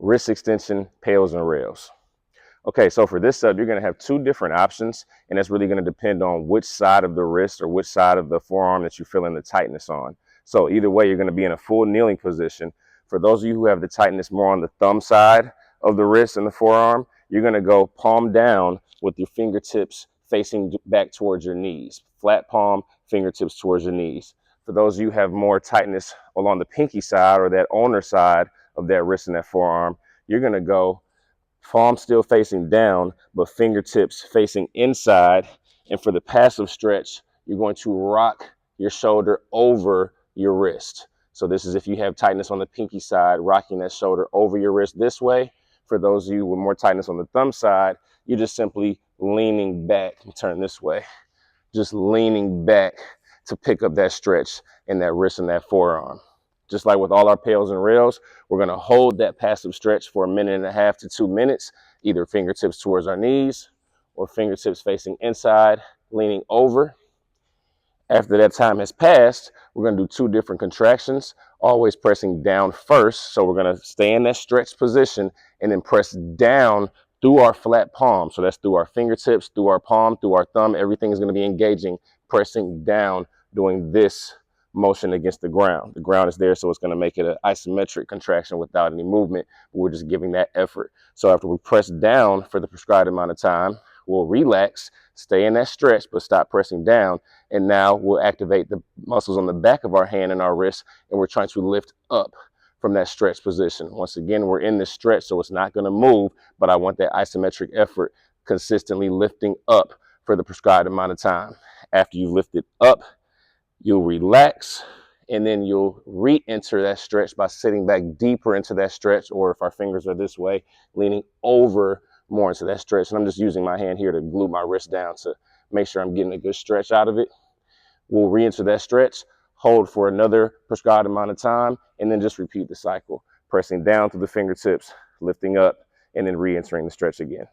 wrist extension, PAILs, and rails. Okay, so for this sub, you're going to have two different options, and that's really going to depend on which side of the wrist or which side of the forearm that you're feeling the tightness on. So either way, you're going to be in a full kneeling position. For those of you who have the tightness more on the thumb side of the wrist and the forearm, you're going to go palm down with your fingertips facing back towards your knees. Flat palm, fingertips towards your knees. For those of you who have more tightness along the pinky side or that owner side of that wrist and that forearm, you're going to go palm still facing down, but fingertips facing inside. And for the passive stretch, you're going to rock your shoulder over your wrist. So this is if you have tightness on the pinky side, rocking that shoulder over your wrist this way. For those of you with more tightness on the thumb side, you're just simply leaning back and turn this way. Just leaning back to pick up that stretch in that wrist and that forearm. Just like with all our PAILs and rails, we're going to hold that passive stretch for 1.5 to 2 minutes, either fingertips towards our knees or fingertips facing inside, leaning over. After that time has passed, we're going to do 2 different contractions, always pressing down first. So we're going to stay in that stretch position and then press down through our flat palm. So that's through our fingertips, through our palm, through our thumb. Everything is going to be engaging, pressing down, doing this motion against the ground. The ground is there, so it's going to make it an isometric contraction without any movement. We're just giving that effort. So after we press down for the prescribed amount of time, we'll relax, stay in that stretch, but stop pressing down. And now we'll activate the muscles on the back of our hand and our wrist, and we're trying to lift up from that stretch position. Once again, we're in this stretch, so it's not going to move, but I want that isometric effort consistently lifting up for the prescribed amount of time. After you've lifted up, you'll relax, and then you'll re-enter that stretch by sitting back deeper into that stretch, or if our fingers are this way, leaning over more into that stretch. And I'm just using my hand here to glue my wrist down to make sure I'm getting a good stretch out of it. We'll re-enter that stretch, hold for another prescribed amount of time, and then just repeat the cycle, pressing down through the fingertips, lifting up, and then re-entering the stretch again.